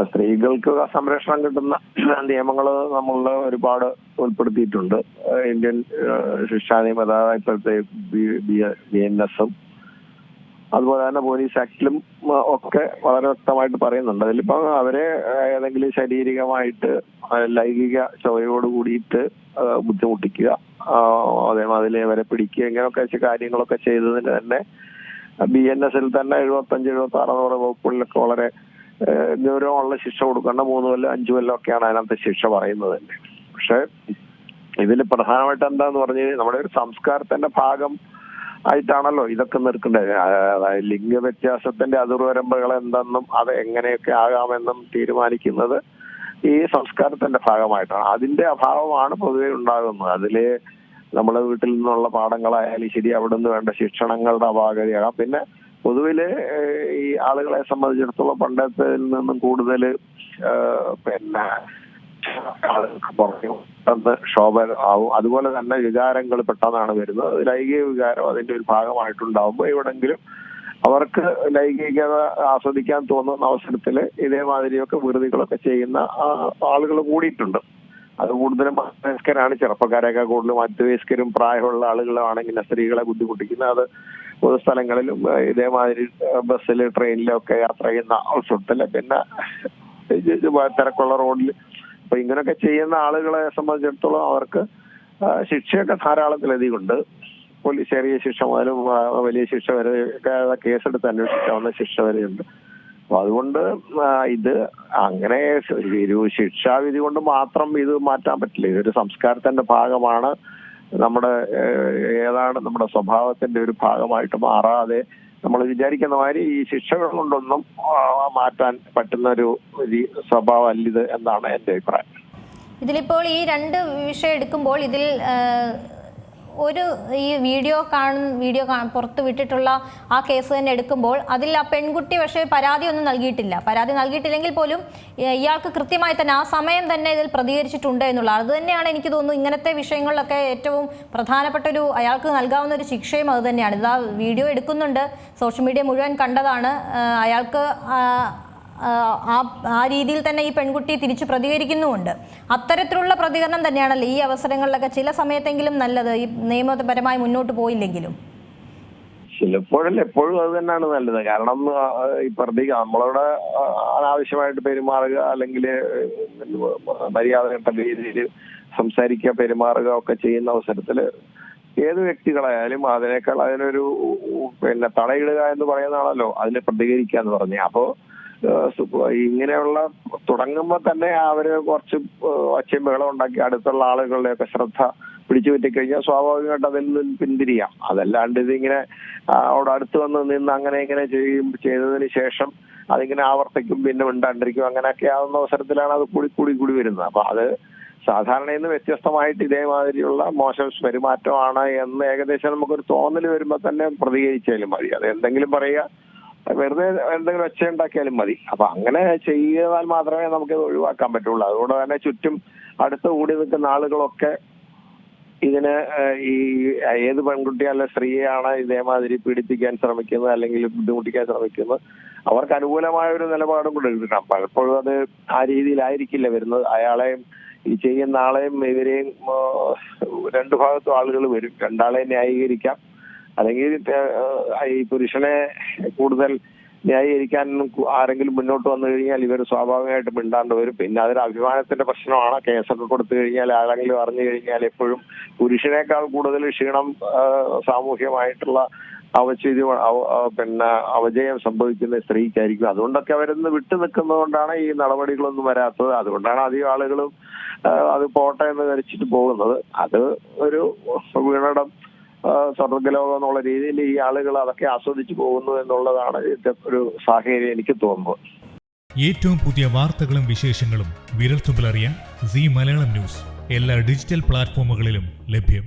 സ്ത്രീകൾക്ക് സംരക്ഷണം കിട്ടുന്ന നിയമങ്ങൾ നമ്മൾ ഒരുപാട് ഉൾപ്പെടുത്തിയിട്ടുണ്ട്. ഇന്ത്യൻ ശിക്ഷാ നിയമം, അതായത് ഇപ്പോഴത്തെ BNS-ഉം അതുപോലെ തന്നെ പോലീസ് ആക്ടിലും ഒക്കെ വളരെ വ്യക്തമായിട്ട് പറയുന്നുണ്ട്. അതിലിപ്പോ അവരെ ഏതെങ്കിലും ശാരീരികമായിട്ട് ലൈംഗിക ചൊവ്വയോട് കൂടിയിട്ട് ബുദ്ധിമുട്ടിക്കുക, അതേമാതിരി അവരെ പിടിക്കുക, ഇങ്ങനെയൊക്കെ കാര്യങ്ങളൊക്കെ ചെയ്തതിന് തന്നെ BNS-ൽ തന്നെ 75-76 വകുപ്പുകളിലൊക്കെ വളരെ ഗൗരവമുള്ള ശിക്ഷ കൊടുക്കേണ്ട 3 കൊല്ലം 5 കൊല്ലം ഒക്കെയാണ് അതിനകത്ത് ശിക്ഷ പറയുന്നത് തന്നെ. പക്ഷെ ഇതിൽ പ്രധാനമായിട്ട് എന്താന്ന് പറഞ്ഞു കഴിഞ്ഞാൽ നമ്മുടെ ഒരു സംസ്കാരത്തിന്റെ ഭാഗം ആയിട്ടാണല്ലോ ഇതൊക്കെ നിൽക്കേണ്ടത്. അതായത് ലിംഗ വ്യത്യാസത്തിന്റെ അതിർവരമ്പുകൾ എന്തെന്നും അത് എങ്ങനെയൊക്കെ ആകാമെന്നും തീരുമാനിക്കുന്നത് ഈ സംസ്കാരത്തിന്റെ ഭാഗമായിട്ടാണ്. അതിന്റെ അഭാവമാണ് പൊതുവെ ഉണ്ടാകുന്നത്. അതില് നമ്മളെ വീട്ടിൽ നിന്നുള്ള പാഠങ്ങളായാലും ശരി, അവിടെ നിന്ന് വേണ്ട ശിക്ഷണങ്ങളുടെ അപാകതയാകാം. പിന്നെ പൊതുവില് ഈ ആളുകളെ സംബന്ധിച്ചിടത്തോളം പണ്ടത്തേതിൽ നിന്നും കൂടുതൽ പിന്നെ പറഞ്ഞു ശോഭ ആവും. അതുപോലെ തന്നെ വികാരങ്ങൾ പെട്ടെന്നാണ് വരുന്നത്. ലൈംഗിക വികാരം അതിന്റെ ഒരു ഭാഗമായിട്ടുണ്ടാവുമ്പോൾ എവിടെങ്കിലും അവർക്ക് ലൈംഗികത ആസ്വദിക്കാൻ തോന്നുന്ന അവസരത്തിൽ ഇതേമാതിരിയൊക്കെ വിറുതികളൊക്കെ ചെയ്യുന്ന ആളുകൾ കൂടിയിട്ടുണ്ട്. അത് കൂടുതലും മധ്യവയസ്കരാണ്. ചെറുപ്പക്കാരൊക്കെ കൂടുതലും മധ്യവയസ്കരും പ്രായമുള്ള ആളുകളാണെങ്കിൽ സ്ത്രീകളെ ബുദ്ധിമുട്ടിക്കുന്നത്. അത് പൊതുസ്ഥലങ്ങളിലും ഇതേമാതിരി ബസ്സിൽ ട്രെയിനിലൊക്കെ യാത്ര ചെയ്യുന്ന അവസരത്തില്, പിന്നെ തിരക്കുള്ള റോഡിൽ അപ്പൊ ഇങ്ങനെയൊക്കെ ചെയ്യുന്ന ആളുകളെ സംബന്ധിച്ചിടത്തോളം അവർക്ക് ശിക്ഷയൊക്കെ ധാരാളത്തിലധികം ഉണ്ട്. പോലീസ് ചെറിയ ശിക്ഷ മുതലും വലിയ ശിക്ഷ വരെ കേസെടുത്ത് അന്വേഷിക്കാവുന്ന ശിക്ഷ വരെയുണ്ട്. അപ്പൊ അതുകൊണ്ട് ഇത് അങ്ങനെ ഒരു ശിക്ഷാവിധി കൊണ്ട് മാത്രം ഇത് മാറ്റാൻ പറ്റില്ല. ഇതൊരു സംസ്കാരത്തിന്റെ ഭാഗമാണ്. നമ്മുടെ ഏതാണ് നമ്മുടെ സ്വഭാവത്തിന്റെ ഒരു ഭാഗമായിട്ട് മാറാതെ നമ്മൾ വിചാരിക്കുന്ന മാതിരി ഈ ശിക്ഷകൾ കൊണ്ടൊന്നും മാറ്റാൻ പറ്റുന്ന ഒരു സ്വഭാവം അല്ലിത് എന്നാണ് എൻ്റെ അഭിപ്രായം. ഇതിലിപ്പോൾ ഈ 2 വിഷയം എടുക്കുമ്പോൾ ഇതിൽ ഒരു ഈ വീഡിയോ പുറത്ത് വിട്ടിട്ടുള്ള ആ കേസ് തന്നെ എടുക്കുമ്പോൾ അതിൽ ആ പെൺകുട്ടി പക്ഷേ പരാതിയൊന്നും നൽകിയിട്ടില്ല. പരാതി നൽകിയിട്ടില്ലെങ്കിൽ പോലും ഇയാൾക്ക് കൃത്യമായി തന്നെ ആ സമയം തന്നെ ഇതിൽ പ്രതികരിച്ചിട്ടുണ്ട് എന്നുള്ളത്. അത് തന്നെയാണ് എനിക്ക് തോന്നുന്നു ഇങ്ങനത്തെ വിഷയങ്ങളിലൊക്കെ ഏറ്റവും പ്രധാനപ്പെട്ട അയാൾക്ക് നൽകാവുന്ന ഒരു ശിക്ഷയും അത് തന്നെയാണ്. ഇത് ആ വീഡിയോ എടുക്കുന്നുണ്ട്, സോഷ്യൽ മീഡിയ മുഴുവൻ കണ്ടതാണ്. അയാൾക്ക് ആ രീതിയിൽ തന്നെ ഈ പെൺകുട്ടി തിരിച്ചു പ്രതികരിക്കുന്നുമുണ്ട്. അത്തരത്തിലുള്ള പ്രതികരണം തന്നെയാണല്ലോ ഈ അവസരങ്ങളിലൊക്കെ ചില സമയത്തെങ്കിലും നല്ലത്, ഈ നിയമപരമായി മുന്നോട്ട് പോയില്ലെങ്കിലും. ചിലപ്പോഴല്ല, എപ്പോഴും അത് തന്നെയാണ് നല്ലത്. കാരണം ഈ നമ്മളവിടെ അനാവശ്യമായിട്ട് പെരുമാറുക, അല്ലെങ്കിൽ മര്യാദ രീതിയിൽ സംസാരിക്കുക, പെരുമാറുക ഒക്കെ ചെയ്യുന്ന അവസരത്തില് ഏത് വ്യക്തികളായാലും അതിനേക്കാൾ അതിനൊരു പിന്നെ തടയിടുക എന്ന് പറയുന്നതാണല്ലോ അതിന് പ്രതികരിക്കുക എന്ന് പറഞ്ഞ. അപ്പോ ഇങ്ങനെയുള്ള തുടങ്ങുമ്പോൾ തന്നെ അവര് കുറച്ച് ഒച്ചയും ബഹളം ഉണ്ടാക്കി അടുത്തുള്ള ആളുകളുടെയൊക്കെ ശ്രദ്ധ പിടിച്ചു പറ്റിക്കഴിഞ്ഞാൽ സ്വാഭാവികമായിട്ട് അതിൽ നിന്ന് പിന്തിരിയാം. അതല്ലാണ്ട് ഇതിങ്ങനെ അവിടെ അടുത്ത് വന്ന് നിന്ന് അങ്ങനെ ഇങ്ങനെ ചെയ്തതിന് ശേഷം അതിങ്ങനെ ആവർത്തിക്കും, പിന്നെ മിണ്ടാണ്ടിരിക്കും, അങ്ങനെയൊക്കെ ആവുന്ന അവസരത്തിലാണ് അത് കൂടി വരുന്നത്. അപ്പൊ അത് സാധാരണയിൽ നിന്ന് വ്യത്യസ്തമായിട്ട് ഇതേമാതിരിയുള്ള മോശം പെരുമാറ്റമാണ് എന്ന് ഏകദേശം നമുക്കൊരു തോന്നൽ വരുമ്പോൾ തന്നെ പ്രതികരിച്ചാലും മതി. അത് എന്തെങ്കിലും പറയുക, വെറുതെ എന്തെങ്കിലും ഒച്ച ഉണ്ടാക്കിയാലും മതി. അപ്പൊ അങ്ങനെ ചെയ്താൽ മാത്രമേ നമുക്ക് ഒഴിവാക്കാൻ പറ്റുള്ളൂ. അതുകൊണ്ട് തന്നെ ചുറ്റും അടുത്ത് കൂടി നിൽക്കുന്ന ആളുകളൊക്കെ ഇതിന് ഈ ഏത് പെൺകുട്ടി അല്ല സ്ത്രീയാണ് ഇതേമാതിരി പീഡിപ്പിക്കാൻ ശ്രമിക്കുന്നത് അല്ലെങ്കിൽ ബുദ്ധിമുട്ടിക്കാൻ ശ്രമിക്കുന്നത് അവർക്ക് അനുകൂലമായ ഒരു നിലപാടും കൂടെ എടുക്കണം. പലപ്പോഴും അത് ആ രീതിയിലായിരിക്കില്ല വരുന്നത്. അയാളെയും ഈ ചെയ്യുന്ന ആളെയും ഇവരെയും 2 ഭാഗത്തും ആളുകൾ വരും. 2 ആളെ ന്യായീകരിക്കാം, അല്ലെങ്കിൽ ഈ പുരുഷനെ കൂടുതൽ ന്യായീകരിക്കാൻ ആരെങ്കിലും മുന്നോട്ട് വന്നു കഴിഞ്ഞാൽ ഇവർ സ്വാഭാവികമായിട്ട് മിണ്ടാണ്ട് വരും. പിന്നെ അതൊരു അഭിമാനത്തിന്റെ പ്രശ്നമാണ്. കേസൊക്കെ കൊടുത്തു കഴിഞ്ഞാൽ ആരെങ്കിലും അറിഞ്ഞു കഴിഞ്ഞാൽ എപ്പോഴും പുരുഷനേക്കാൾ കൂടുതൽ ക്ഷീണം സാമൂഹ്യമായിട്ടുള്ള പിന്നെ അവജയം സംഭവിക്കുന്ന സ്ത്രീക്കായിരിക്കും. അതുകൊണ്ടൊക്കെ അവരൊന്ന് വിട്ടു നിൽക്കുന്നത് കൊണ്ടാണ് ഈ നടപടികളൊന്നും വരാത്തത്. അതുകൊണ്ടാണ് അധികം ആളുകളും അത് പോട്ടെ എന്ന് ധരിച്ചിട്ട് പോകുന്നത്. അത് ഒരു വീണടം സ്വർഗ്ഗലോകം എന്നുള്ള രീതിയിൽ ഈ ആളുകൾ അതൊക്കെ ആസ്വദിച്ചു പോകുന്നു എന്നുള്ളതാണ് ഇതിന്റെ ഒരു സാഹചര്യം എനിക്ക് തോന്നുന്നത്. ഏറ്റവും പുതിയ വാർത്തകളും വിശേഷങ്ങളും വിരൽത്തുമ്പിലറിയാൻ സീ മലയാളം ന്യൂസ് എല്ലാ ഡിജിറ്റൽ പ്ലാറ്റ്ഫോമുകളിലും ലഭ്യം.